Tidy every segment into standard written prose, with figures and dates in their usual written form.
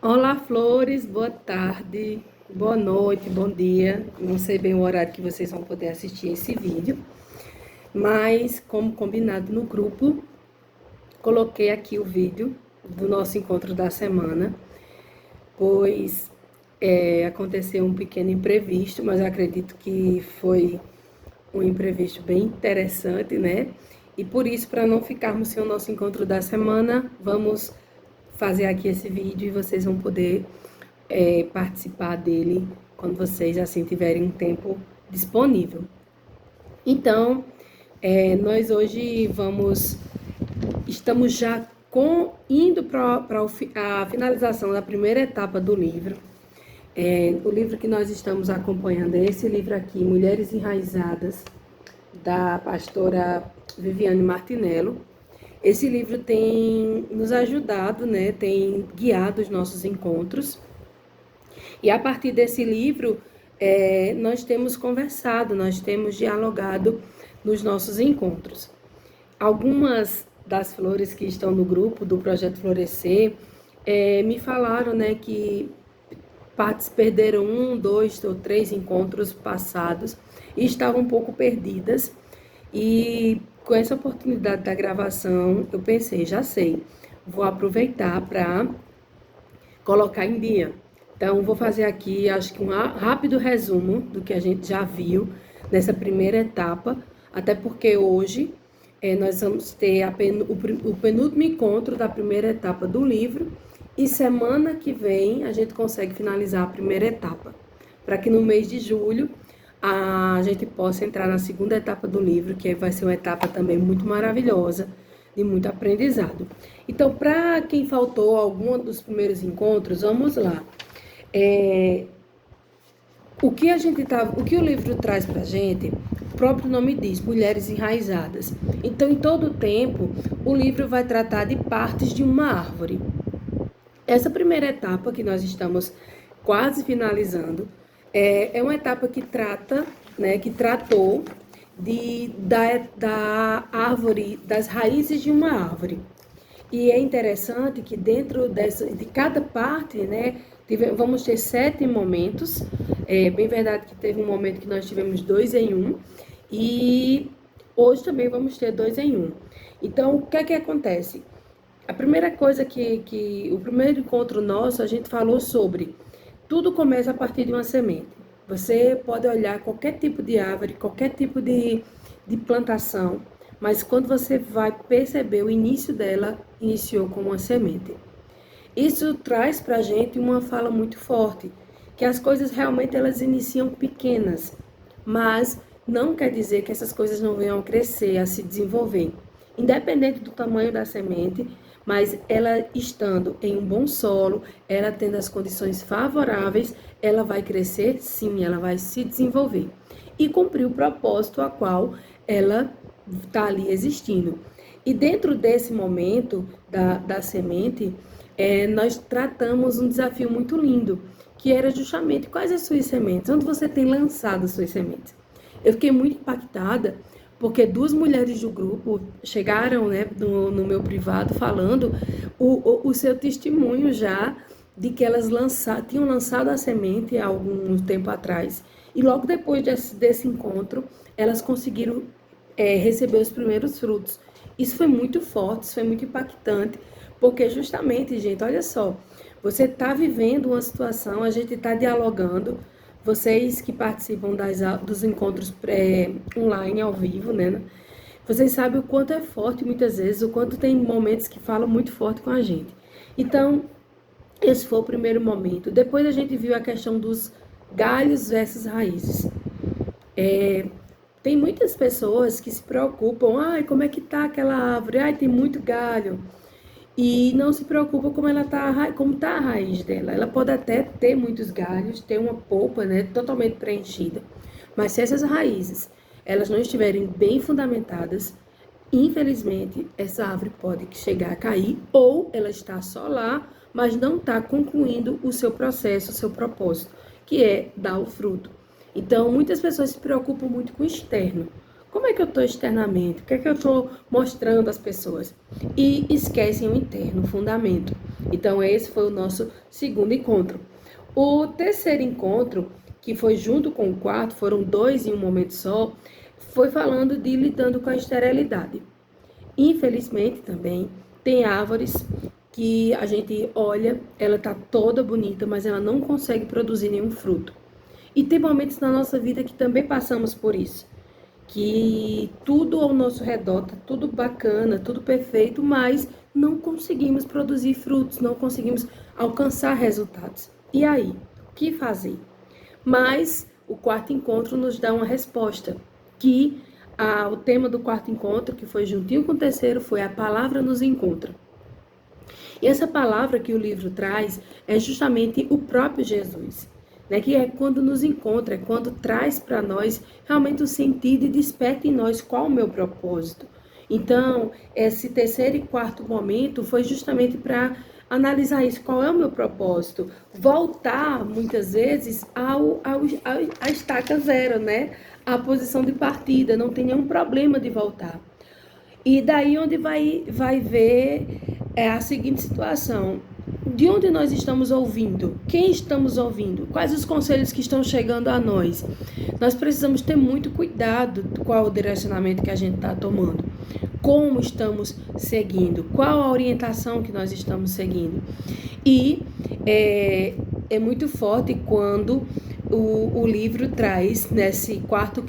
Olá, flores, boa tarde, boa noite, bom dia. Não sei bem o horário que vocês vão poder assistir esse vídeo, mas como combinado no grupo, coloquei aqui o vídeo do nosso encontro da semana, pois aconteceu um pequeno imprevisto, mas eu acredito que foi um imprevisto bem interessante, né? E por isso, para não ficarmos sem o nosso encontro da semana, vamos fazer aqui esse vídeo e vocês vão poder participar dele quando vocês assim tiverem um tempo disponível. Então, nós hoje estamos já indo para a finalização da primeira etapa do livro. O livro que nós estamos acompanhando é esse livro aqui, Mulheres Enraizadas, da pastora Viviane Martinello. Esse livro tem nos ajudado, né, tem guiado os nossos encontros. E a partir desse livro, nós temos conversado, nós temos dialogado nos nossos encontros. Algumas das flores que estão no grupo do Projeto Florescer me falaram, né, que perderam 1, 2 ou 3 encontros passados e estavam um pouco perdidas. E com essa oportunidade da gravação, eu pensei, já sei, vou aproveitar para colocar em dia. Então, vou fazer aqui, acho que um rápido resumo do que a gente já viu nessa primeira etapa, até porque hoje nós vamos ter o penúltimo encontro da primeira etapa do livro, e semana que vem a gente consegue finalizar a primeira etapa, para que no mês de julho a gente possa entrar na segunda etapa do livro, que vai ser uma etapa também muito maravilhosa, de muito aprendizado. Então, para quem faltou algum dos primeiros encontros, vamos lá. O que o livro traz para a gente, o próprio nome diz, Mulheres Enraizadas. Então, em todo o tempo, o livro vai tratar de partes de uma árvore. Essa primeira etapa que nós estamos quase finalizando é uma etapa que trata, né, que tratou da árvore, das raízes de uma árvore. E é interessante que dentro de cada parte, né, vamos ter 7 momentos. É bem verdade que teve um momento que nós tivemos 2 em 1, e hoje também vamos ter 2 em 1. Então, o que é que acontece? A primeira coisa o primeiro encontro nosso, a gente falou sobre tudo começa a partir de uma semente. Você pode olhar qualquer tipo de árvore, qualquer tipo de plantação, mas quando você vai perceber o início dela, iniciou com uma semente. Isso traz para a gente uma fala muito forte, que as coisas realmente elas iniciam pequenas, mas não quer dizer que essas coisas não venham a crescer, a se desenvolver. Independente do tamanho da semente, mas ela estando em um bom solo, ela tendo as condições favoráveis, ela vai crescer sim, ela vai se desenvolver e cumprir o propósito a qual ela está ali existindo. E dentro desse momento da semente, nós tratamos um desafio muito lindo, que era justamente quais as suas sementes, onde você tem lançado as suas sementes. Eu fiquei muito impactada, porque 2 mulheres do grupo chegaram, né, no meu privado falando o seu testemunho já de que elas tinham lançado a semente há algum tempo atrás. E logo depois desse encontro, elas conseguiram receber os primeiros frutos. Isso foi muito forte, isso foi muito impactante, porque justamente, gente, olha só, você está vivendo uma situação, a gente está dialogando. Vocês que participam dos encontros online, ao vivo, né? Vocês sabem o quanto é forte, muitas vezes, o quanto tem momentos que falam muito forte com a gente. Então, esse foi o primeiro momento. Depois a gente viu a questão dos galhos versus raízes. Tem muitas pessoas que se preocupam, como é que tá aquela árvore? Tem muito galho. E não se preocupa como tá a raiz dela. Ela pode até ter muitos galhos, ter uma polpa, né, totalmente preenchida. Mas se essas raízes elas não estiverem bem fundamentadas, infelizmente essa árvore pode chegar a cair, ou ela está só lá, mas não está concluindo o seu processo, o seu propósito, que é dar o fruto. Então, muitas pessoas se preocupam muito com o externo, Como é que eu estou externamente? O que é que eu estou mostrando às pessoas? E esquecem o interno, o fundamento. Então, esse foi o nosso segundo encontro. O terceiro encontro, que foi junto com o quarto, foram 2 em um momento só, foi falando de lidando com a esterilidade. Infelizmente também tem árvores que a gente olha, ela tá toda bonita, mas ela não consegue produzir nenhum fruto. E tem momentos na nossa vida que também passamos por isso, que tudo ao nosso redor tá tudo bacana, tudo perfeito, mas não conseguimos produzir frutos, não conseguimos alcançar resultados. E aí, o que fazer? Mas o quarto encontro nos dá uma resposta, que o tema do quarto encontro, que foi juntinho com o terceiro, foi a palavra nos encontra. E essa palavra que o livro traz é justamente o próprio Jesus, né? Que é quando nos encontra, é quando traz para nós realmente o sentido e desperta em nós qual o meu propósito. Então, esse terceiro e quarto momento foi justamente para analisar isso, qual é o meu propósito, voltar muitas vezes à estaca zero, né? A posição de partida, não tem nenhum problema de voltar. E daí onde vai ver a seguinte situação. De onde nós estamos ouvindo? Quem estamos ouvindo? Quais os conselhos que estão chegando a nós? Nós precisamos ter muito cuidado com o direcionamento que a gente está tomando. Como estamos seguindo? Qual a orientação que nós estamos seguindo? E é muito forte quando o livro traz nesse quarto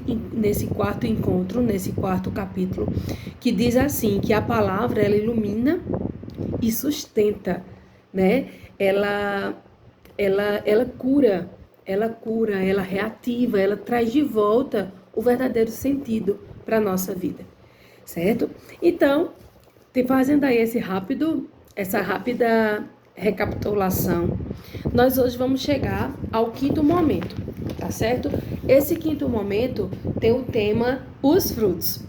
encontro, nesse quarto capítulo, que diz assim, que a palavra ela ilumina e sustenta, né? Ela cura, ela reativa, ela traz de volta o verdadeiro sentido para a nossa vida, certo? Então, fazendo aí essa rápida recapitulação, nós hoje vamos chegar ao quinto momento, tá certo? Esse quinto momento tem o tema os frutos.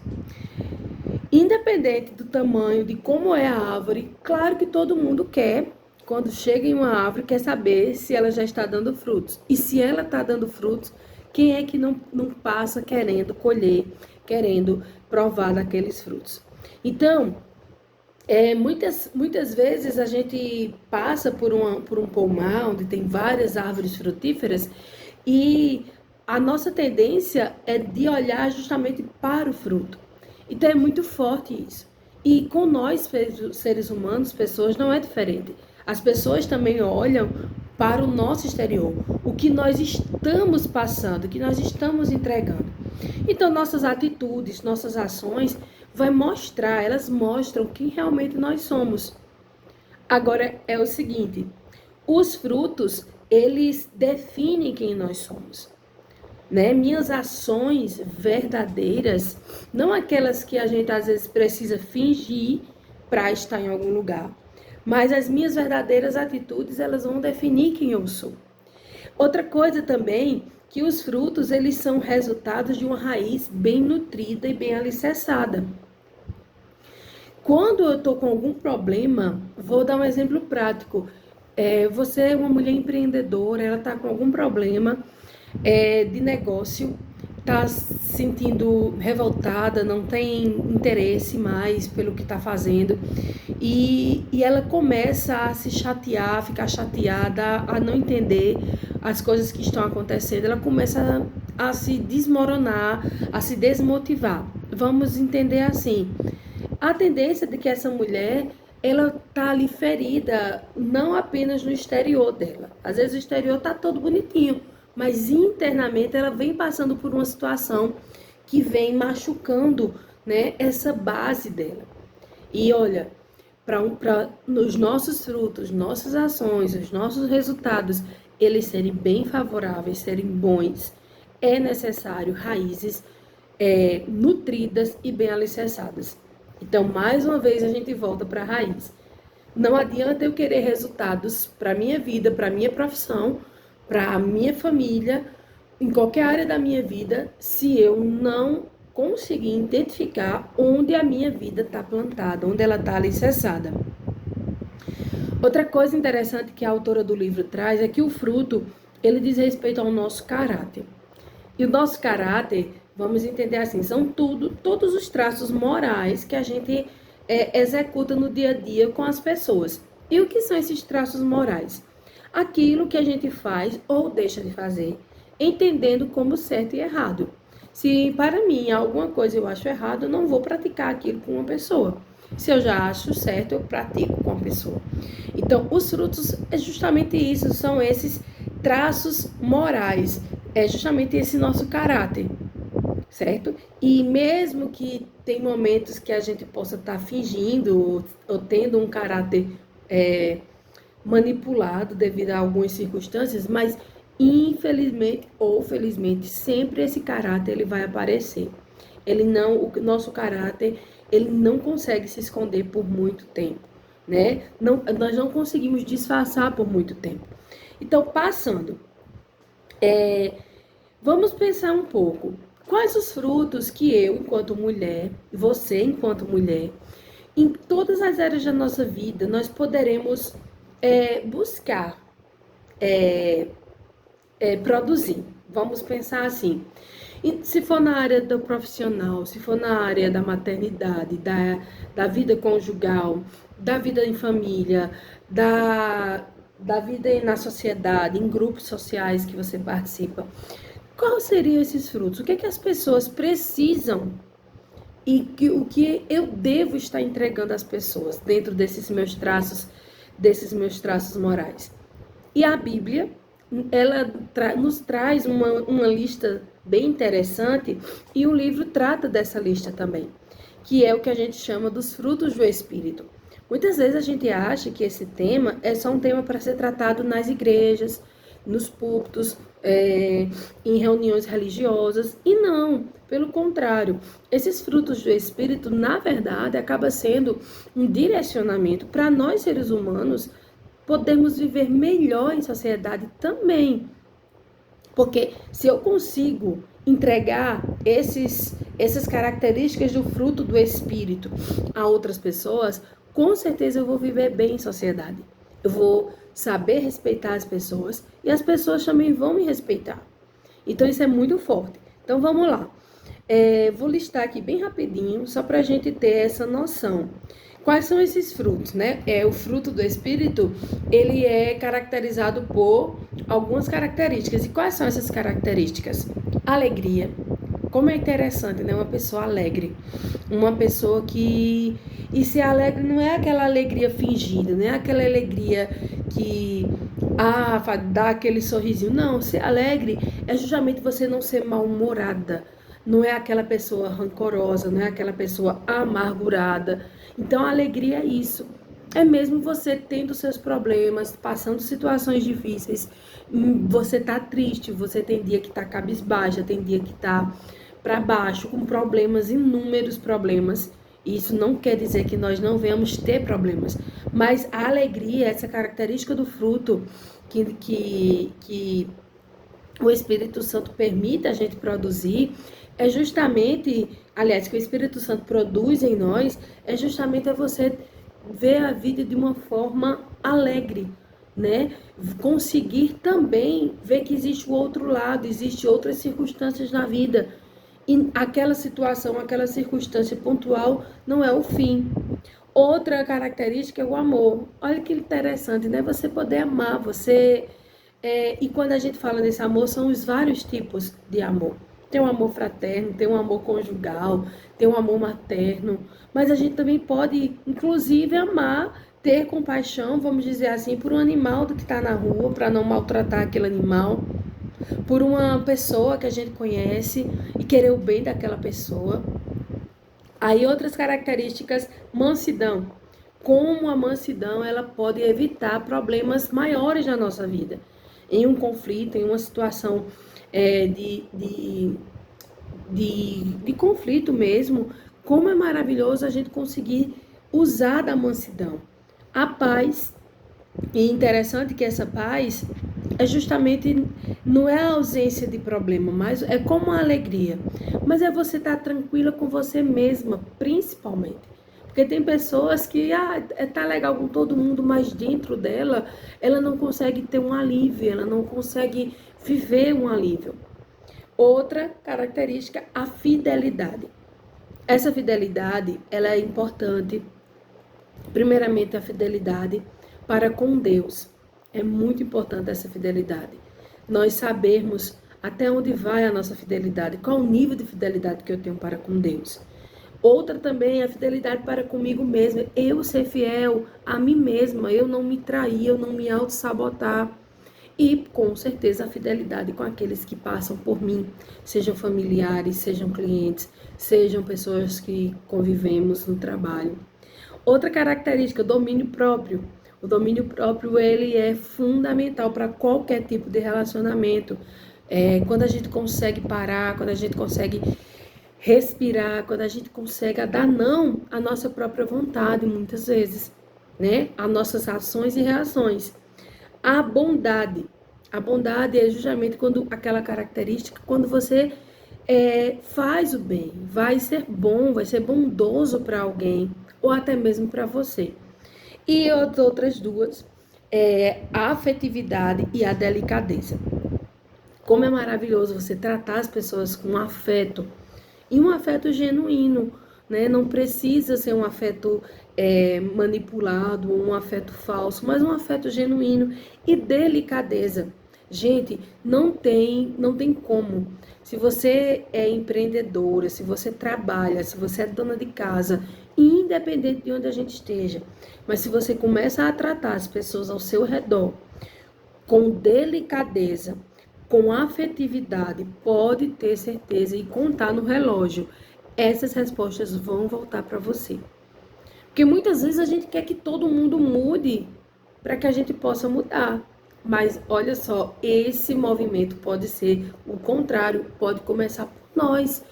Independente do tamanho, de como é a árvore, claro que todo mundo quer, quando chega em uma árvore, quer saber se ela já está dando frutos. E se ela está dando frutos, quem é que não passa querendo colher, querendo provar daqueles frutos? Então, muitas vezes a gente passa por um pomar onde tem várias árvores frutíferas e a nossa tendência é de olhar justamente para o fruto. Então é muito forte isso. E com nós, seres humanos, pessoas, não é diferente. As pessoas também olham para o nosso exterior, o que nós estamos passando, o que nós estamos entregando. Então nossas atitudes, nossas ações elas mostram quem realmente nós somos. Agora é o seguinte, os frutos, eles definem quem nós somos, né? Minhas ações verdadeiras, não aquelas que a gente às vezes precisa fingir para estar em algum lugar, mas as minhas verdadeiras atitudes, elas vão definir quem eu sou. Outra coisa também, que os frutos, eles são resultados de uma raiz bem nutrida e bem alicerçada. Quando eu estou com algum problema, vou dar um exemplo prático. Você é uma mulher empreendedora, ela está com algum problema de negócio, está se sentindo revoltada, não tem interesse mais pelo que está fazendo, e ela começa a se chatear, a ficar chateada, a não entender as coisas que estão acontecendo, ela começa a se desmoronar, a se desmotivar. Vamos entender assim, a tendência de que essa mulher, ela tá ali ferida, não apenas no exterior dela. Às vezes o exterior tá todo bonitinho, mas internamente ela vem passando por uma situação que vem machucando, né, essa base dela. E olha, para os nossos frutos, nossas ações, os nossos resultados, eles serem bem favoráveis, serem bons, é necessário raízes nutridas e bem alicerçadas. Então, mais uma vez, a gente volta para a raiz. Não adianta eu querer resultados para a minha vida, para a minha profissão, para a minha família, em qualquer área da minha vida, se eu não conseguir identificar onde a minha vida está plantada, onde ela está alicerçada. Outra coisa interessante que a autora do livro traz é que o fruto, ele diz respeito ao nosso caráter. E o nosso caráter Vamos entender assim, são todos os traços morais que a gente executa no dia a dia com as pessoas. E o que são esses traços morais? Aquilo que a gente faz ou deixa de fazer, entendendo como certo e errado. Se para mim alguma coisa eu acho errado, eu não vou praticar aquilo com uma pessoa. Se eu já acho certo, eu pratico com a pessoa. Então, os frutos é justamente isso, são esses traços morais, é justamente esse nosso caráter, certo? E mesmo que tem momentos que a gente possa estar fingindo ou tendo um caráter manipulado devido a algumas circunstâncias, mas infelizmente ou felizmente sempre esse caráter ele vai aparecer. O nosso caráter ele não consegue se esconder por muito tempo, né? Nós não conseguimos disfarçar por muito tempo. Então, passando, vamos pensar um pouco. Quais os frutos que eu, enquanto mulher, você, enquanto mulher, em todas as áreas da nossa vida, nós poderemos buscar produzir? Vamos pensar assim. E se for na área do profissional, se for na área da maternidade, da vida conjugal, da vida em família, da vida na sociedade, em grupos sociais que você participa, quais seriam esses frutos? O que é que as pessoas precisam e o que eu devo estar entregando às pessoas dentro desses meus traços morais? E a Bíblia, ela nos traz uma lista bem interessante e o livro trata dessa lista também, que é o que a gente chama dos frutos do Espírito. Muitas vezes a gente acha que esse tema é só um tema para ser tratado nas igrejas, nos púlpitos, em reuniões religiosas, e não, pelo contrário, esses frutos do Espírito, na verdade, acaba sendo um direcionamento para nós seres humanos podemos viver melhor em sociedade também. Porque se eu consigo entregar essas características do fruto do Espírito a outras pessoas, com certeza eu vou viver bem em sociedade. Eu vou saber respeitar as pessoas e as pessoas também vão me respeitar. Então isso é muito forte. Então vamos lá. Vou listar aqui bem rapidinho, só para a gente ter essa noção. Quais são esses frutos, né? O fruto do Espírito, ele é caracterizado por algumas características. E quais são essas características? Alegria. Como é interessante, né? Uma pessoa alegre. Uma pessoa que... E ser alegre não é aquela alegria fingida, não é aquela alegria que... dá aquele sorrisinho. Não, ser alegre é justamente você não ser mal-humorada. Não é aquela pessoa rancorosa, não é aquela pessoa amargurada. Então, a alegria é isso. É mesmo você tendo seus problemas, passando situações difíceis. Você tá triste, você tem dia que tá cabisbaixa, tem dia que tá para baixo, com problemas, inúmeros problemas. Isso não quer dizer que nós não venhamos ter problemas. Mas a alegria, essa característica do fruto que o Espírito Santo permite a gente produzir, é justamente, aliás, que o Espírito Santo produz em nós, é justamente você ver a vida de uma forma alegre, né? Conseguir também ver que existe o outro lado, existe outras circunstâncias na vida. E aquela situação, aquela circunstância pontual não é o fim. Outra característica é o amor. Olha que interessante, né? Você poder amar, e quando a gente fala desse amor, são os vários tipos de amor. Tem um amor fraterno, tem um amor conjugal, tem um amor materno, mas a gente também pode, inclusive, amar, ter compaixão, vamos dizer assim, por um animal que está na rua, para não maltratar aquele animal, por uma pessoa que a gente conhece e querer o bem daquela pessoa. Aí outras características, mansidão. Como a mansidão ela pode evitar problemas maiores na nossa vida. Em um conflito, em uma situação de conflito mesmo, como é maravilhoso a gente conseguir usar da mansidão. A paz, e interessante que essa paz é justamente, não é a ausência de problema, mas é como a alegria. Mas é você estar tranquila com você mesma, principalmente. Porque tem pessoas que, tá legal com todo mundo, mas dentro dela, ela não consegue ter um alívio, ela não consegue viver um alívio. Outra característica, a fidelidade. Essa fidelidade, ela é importante, primeiramente a fidelidade para com Deus. É muito importante essa fidelidade. Nós sabermos até onde vai a nossa fidelidade, qual o nível de fidelidade que eu tenho para com Deus. Outra também é a fidelidade para comigo mesma. Eu ser fiel a mim mesma, eu não me trair, eu não me auto-sabotar. E, com certeza, a fidelidade com aqueles que passam por mim, sejam familiares, sejam clientes, sejam pessoas que convivemos no trabalho. Outra característica, o domínio próprio. O domínio próprio, ele é fundamental para qualquer tipo de relacionamento. Quando a gente consegue parar, quando a gente consegue respirar, quando a gente consegue dar não à nossa própria vontade, muitas vezes, né? As nossas ações e reações. A bondade. A bondade é justamente quando aquela característica, quando você faz o bem, vai ser bom, vai ser bondoso para alguém, ou até mesmo para você. E as outras duas, a afetividade e a delicadeza. Como é maravilhoso você tratar as pessoas com afeto, e um afeto genuíno, né? Não precisa ser um afeto manipulado, um afeto falso, mas um afeto genuíno e delicadeza. Gente, não tem como. Se você é empreendedora, se você trabalha, se você é dona de casa, independente de onde a gente esteja, mas se você começa a tratar as pessoas ao seu redor com delicadeza, com afetividade, pode ter certeza e contar no relógio. Essas respostas vão voltar para você. Porque muitas vezes a gente quer que todo mundo mude para que a gente possa mudar. Mas olha só, esse movimento pode ser o contrário, pode começar por nós.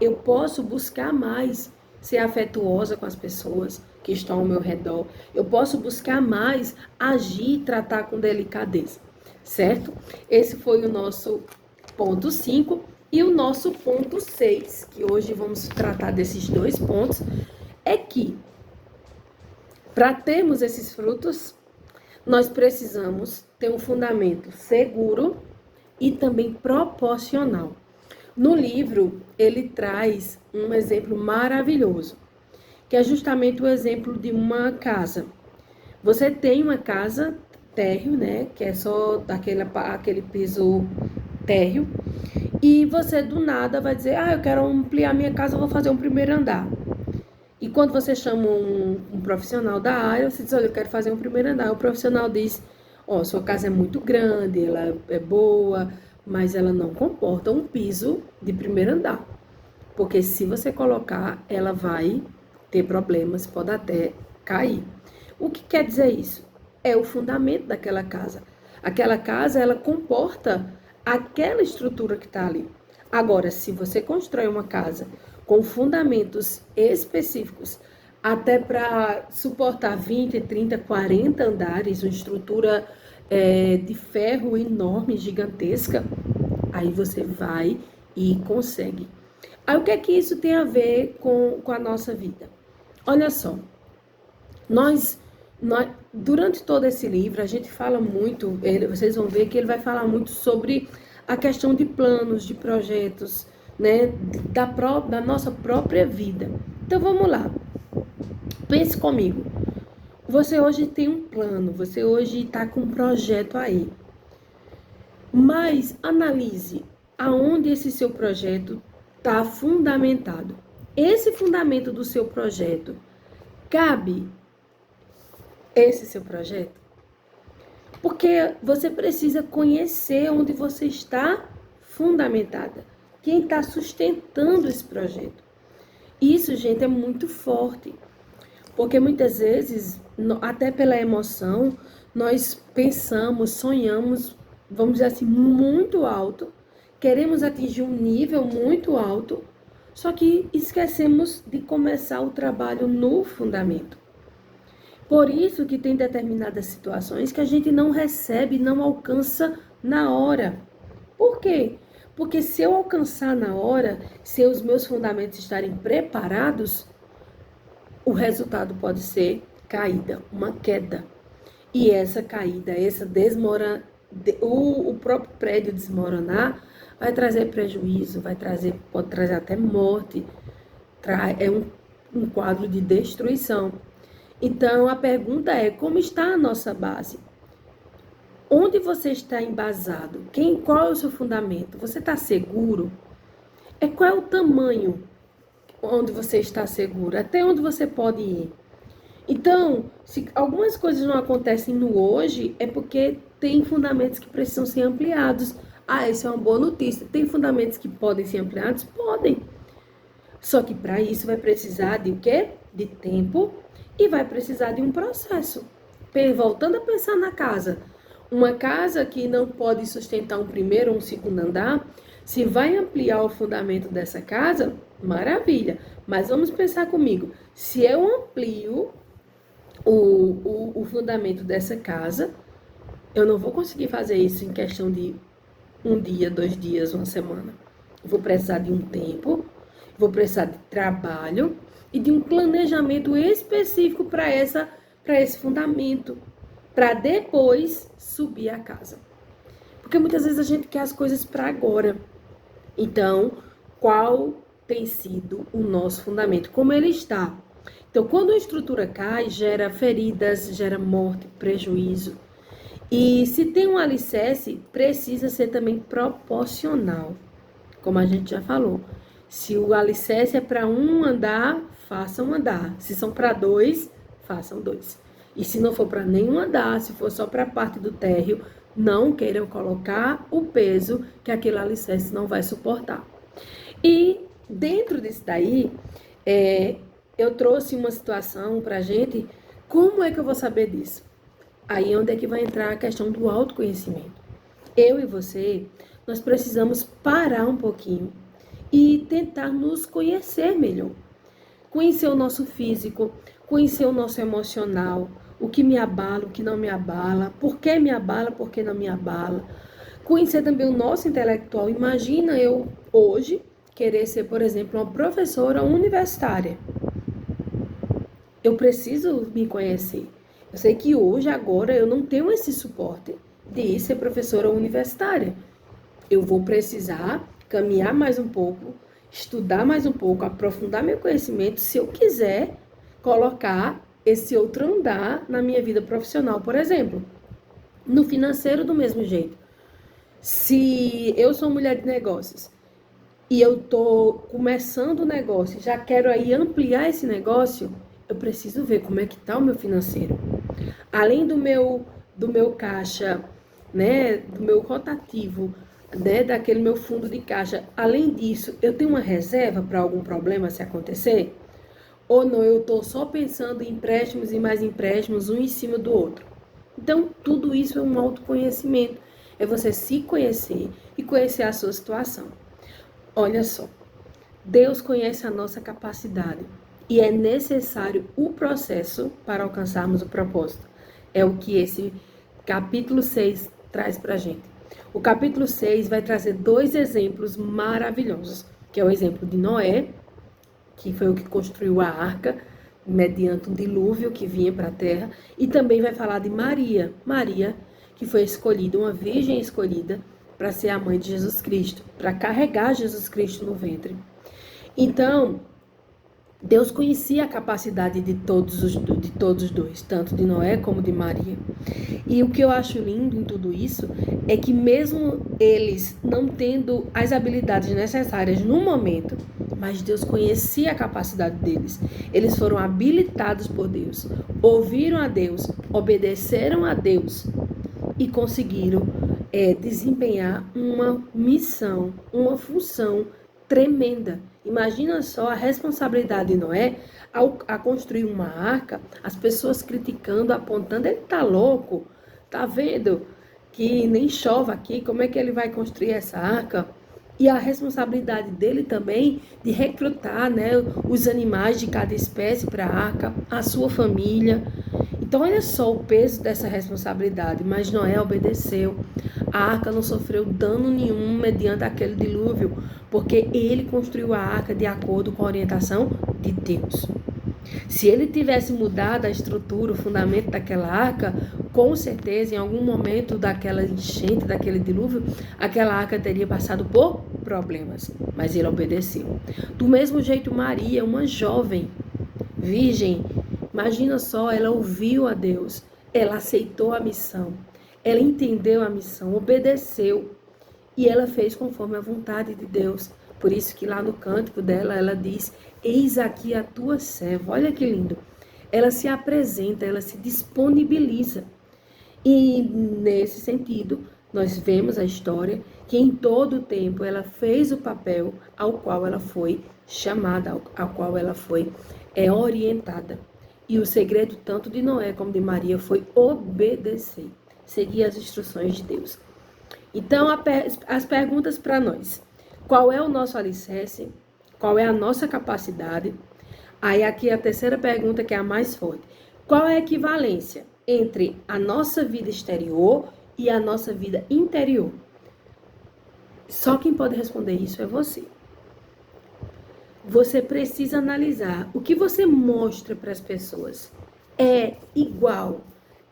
Eu posso buscar mais ser afetuosa com as pessoas que estão ao meu redor. Eu posso buscar mais agir, tratar com delicadeza, certo? Esse foi o nosso ponto 5 e o nosso ponto 6, que hoje vamos tratar desses dois pontos, é que para termos esses frutos, nós precisamos ter um fundamento seguro e também proporcional. No livro, ele traz um exemplo maravilhoso, que é justamente o exemplo de uma casa. Você tem uma casa térreo, né, que é só aquele piso térreo, e você do nada vai dizer, eu quero ampliar minha casa, eu vou fazer um primeiro andar. E quando você chama um profissional da área, você diz, olha, eu quero fazer um primeiro andar. O profissional diz, sua casa é muito grande, ela é boa, mas ela não comporta um piso de primeiro andar. Porque se você colocar, ela vai ter problemas, pode até cair. O que quer dizer isso? É o fundamento daquela casa. Aquela casa, ela comporta aquela estrutura que está ali. Agora, se você constrói uma casa com fundamentos específicos, até para suportar 20, 30, 40 andares, uma estrutura de ferro enorme, gigantesca, aí você vai e consegue. Aí o que é que isso tem a ver com a nossa vida? Olha só, nós, durante todo esse livro, a gente fala muito, vocês vão ver que ele vai falar muito sobre a questão de planos, de projetos, né, da nossa própria vida. Então vamos lá, pense comigo. Você hoje tem um plano, você hoje está com um projeto aí, mas analise aonde esse seu projeto está fundamentado. Esse fundamento do seu projeto cabe esse seu projeto? Porque você precisa conhecer onde você está fundamentada. Quem está sustentando esse projeto. Isso, gente, é muito forte. Porque muitas vezes, até pela emoção, nós pensamos, sonhamos, vamos dizer assim, muito alto. Queremos atingir um nível muito alto. Só que esquecemos de começar o trabalho no fundamento. Por isso que tem determinadas situações que a gente não recebe, não alcança na hora. Por quê? Porque se eu alcançar na hora, se os meus fundamentos estarem preparados, o resultado pode ser caída, uma queda. E essa caída, essa o próprio prédio desmoronar, vai trazer prejuízo, pode trazer até morte, é um quadro de destruição. Então, a pergunta é, como está a nossa base? Onde você está embasado? Qual é o seu fundamento? Você está seguro? Qual é o tamanho onde você está seguro? Até onde você pode ir? Então, se algumas coisas não acontecem no hoje, é porque tem fundamentos que precisam ser ampliados. Essa é uma boa notícia. Tem fundamentos que podem ser ampliados? Podem. Só que para isso vai precisar de o quê? De tempo e vai precisar de um processo. Voltando a pensar na casa. Uma casa que não pode sustentar um primeiro ou um segundo andar, se vai ampliar o fundamento dessa casa, maravilha. Mas vamos pensar comigo. Se eu amplio o fundamento dessa casa, eu não vou conseguir fazer isso em questão de um dia, 2 dias, uma semana. Eu vou precisar de um tempo, vou precisar de trabalho e de um planejamento específico para esse fundamento, para depois subir a casa. Porque muitas vezes a gente quer as coisas para agora. Então, qual tem sido o nosso fundamento? Como ele está? Então, quando a estrutura cai, gera feridas, gera morte, prejuízo. E se tem um alicerce, precisa ser também proporcional, como a gente já falou. Se o alicerce é para um andar, façam um andar. Se são para 2, façam 2. E se não for para nenhum andar, se for só para a parte do térreo, não queiram colocar o peso que aquele alicerce não vai suportar. E dentro disso daí, eu trouxe uma situação para a gente. Como é que eu vou saber disso? Aí é onde é que vai entrar a questão do autoconhecimento. Eu e você, nós precisamos parar um pouquinho e tentar nos conhecer melhor. Conhecer o nosso físico, conhecer o nosso emocional, o que me abala, o que não me abala, por que me abala, por que não me abala. Conhecer também o nosso intelectual. Imagina eu, hoje, querer ser, por exemplo, uma professora universitária. Eu preciso me conhecer. Eu sei que hoje, agora, eu não tenho esse suporte de ser professora universitária. Eu vou precisar caminhar mais um pouco, estudar mais um pouco, aprofundar meu conhecimento, se eu quiser colocar esse outro andar na minha vida profissional, por exemplo. No financeiro, do mesmo jeito. Se eu sou mulher de negócios e eu estou começando o negócio, já quero aí ampliar esse negócio, eu preciso ver como é que está o meu financeiro. Além do meu caixa, né, do meu rotativo, né, daquele meu fundo de caixa, além disso, eu tenho uma reserva para algum problema se acontecer? Ou não, eu estou só pensando em empréstimos e mais empréstimos, um em cima do outro. Então, tudo isso é um autoconhecimento. É você se conhecer e conhecer a sua situação. Olha só, Deus conhece a nossa capacidade e é necessário o processo para alcançarmos o propósito. É o que esse capítulo 6 traz para a gente. O capítulo 6 vai trazer 2 exemplos maravilhosos, que é o exemplo de Noé, que foi o que construiu a arca, mediante um dilúvio que vinha para a terra, e também vai falar de Maria, que foi escolhida, uma virgem escolhida, para ser a mãe de Jesus Cristo, para carregar Jesus Cristo no ventre. Então, Deus conhecia a capacidade de todos os 2, tanto de Noé como de Maria. E o que eu acho lindo em tudo isso é que mesmo eles não tendo as habilidades necessárias no momento, mas Deus conhecia a capacidade deles. Eles foram habilitados por Deus, ouviram a Deus, obedeceram a Deus e conseguiram desempenhar uma missão, uma função tremenda. Imagina só a responsabilidade de Noé a construir uma arca, as pessoas criticando, apontando, ele tá louco, tá vendo que nem chove aqui, como é que ele vai construir essa arca? E a responsabilidade dele também de recrutar, né, os animais de cada espécie para a arca, a sua família. Então, olha só o peso dessa responsabilidade. Mas Noé obedeceu. A arca não sofreu dano nenhum mediante aquele dilúvio, porque ele construiu a arca de acordo com a orientação de Deus. Se ele tivesse mudado a estrutura, o fundamento daquela arca, com certeza, em algum momento daquela enchente, daquele dilúvio, aquela arca teria passado por problemas, mas ele obedeceu. Do mesmo jeito, Maria, uma jovem virgem, imagina só, ela ouviu a Deus, ela aceitou a missão, ela entendeu a missão, obedeceu e ela fez conforme a vontade de Deus. Por isso que lá no cântico dela, ela diz: eis aqui a tua serva. Olha que lindo. Ela se apresenta, ela se disponibiliza. E nesse sentido, nós vemos a história que em todo o tempo ela fez o papel ao qual ela foi chamada, ao qual ela foi orientada. E o segredo tanto de Noé como de Maria foi obedecer, seguir as instruções de Deus. Então, as perguntas para nós: qual é o nosso alicerce? Qual é a nossa capacidade? Aí aqui a terceira pergunta, que é a mais forte: qual é a equivalência entre a nossa vida exterior e a nossa vida interior? Só quem pode responder isso é você. Você precisa analisar o que você mostra para as pessoas. É igual,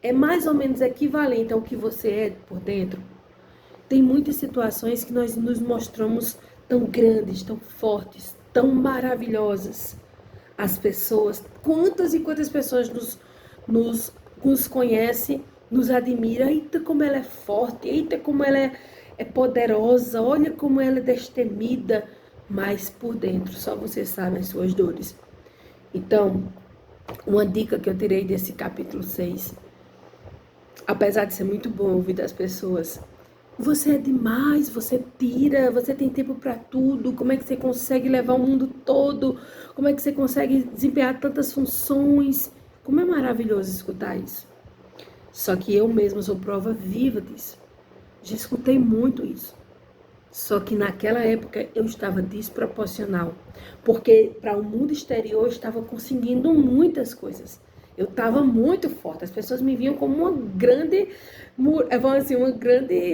é mais ou menos equivalente ao que você é por dentro? Tem muitas situações que nós nos mostramos tão grandes, tão fortes, tão maravilhosas. As pessoas, quantas e quantas pessoas nos conhecem, nos admiram. Eita, como ela é forte, eita, como ela é poderosa, olha como ela é destemida. Mas por dentro, só você sabe as suas dores. Então, uma dica que eu tirei desse capítulo 6, apesar de ser muito bom ouvir das pessoas: você é demais, você tira, você tem tempo para tudo, como é que você consegue levar o mundo todo, como é que você consegue desempenhar tantas funções? Como é maravilhoso escutar isso. Só que eu mesma sou prova viva disso. Já escutei muito isso. Só que naquela época eu estava desproporcional, porque para o mundo exterior eu estava conseguindo muitas coisas. Eu estava muito forte, as pessoas me viam como uma grande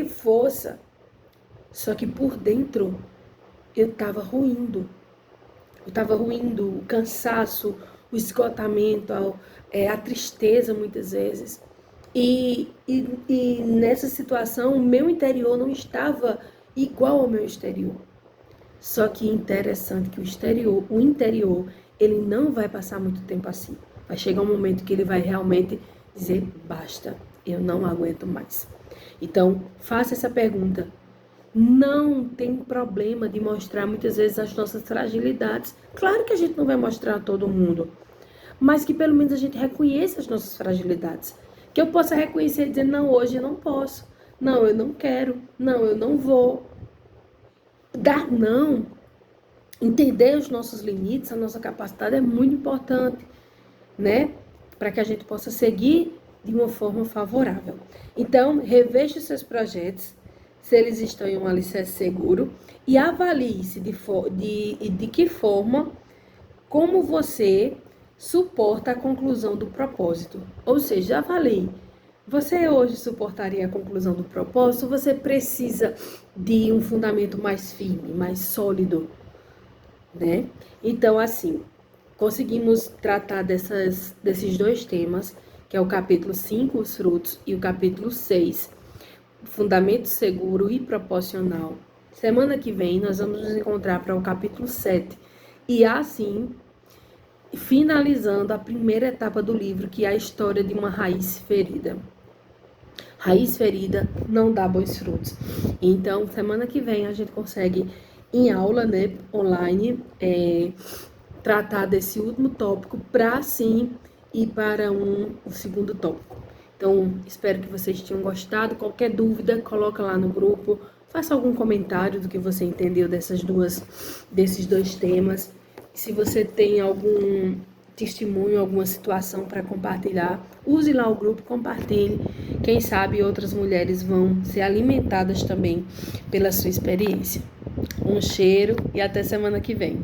força. Só que por dentro eu estava ruindo. O cansaço, o esgotamento, a tristeza muitas vezes. E nessa situação o meu interior não estava igual ao meu exterior. Só que interessante que o interior, ele não vai passar muito tempo assim. Vai chegar um momento que ele vai realmente dizer: basta, eu não aguento mais. Então, faça essa pergunta. Não tem problema de mostrar muitas vezes as nossas fragilidades. Claro que a gente não vai mostrar a todo mundo, mas que pelo menos a gente reconheça as nossas fragilidades. Que eu possa reconhecer e dizer: não, hoje eu não posso. Não, eu não quero. Não, eu não vou. Dar não, entender os nossos limites, a nossa capacidade é muito importante, né? Para que a gente possa seguir de uma forma favorável. Então, reveja os seus projetos, se eles estão em um alicerce seguro, e avalie-se de que forma, como você suporta a conclusão do propósito. Ou seja, avalie. Você hoje suportaria a conclusão do propósito? Você precisa de um fundamento mais firme, mais sólido, né? Então, assim, conseguimos tratar desses dois temas, que é o capítulo 5, os frutos, e o capítulo 6, fundamento seguro e proporcional. Semana que vem, nós vamos nos encontrar para o capítulo 7. E assim, finalizando a primeira etapa do livro, que é a história de uma raiz ferida. Raiz ferida não dá bons frutos. Então, semana que vem a gente consegue, em aula, né, online, tratar desse último tópico para, sim, ir para o segundo tópico. Então, espero que vocês tenham gostado. Qualquer dúvida, coloca lá no grupo. Faça algum comentário do que você entendeu desses dois temas. Se você tem algum testemunho, alguma situação para compartilhar, use lá o grupo, compartilhe. Quem sabe outras mulheres vão ser alimentadas também pela sua experiência. Um cheiro e até semana que vem.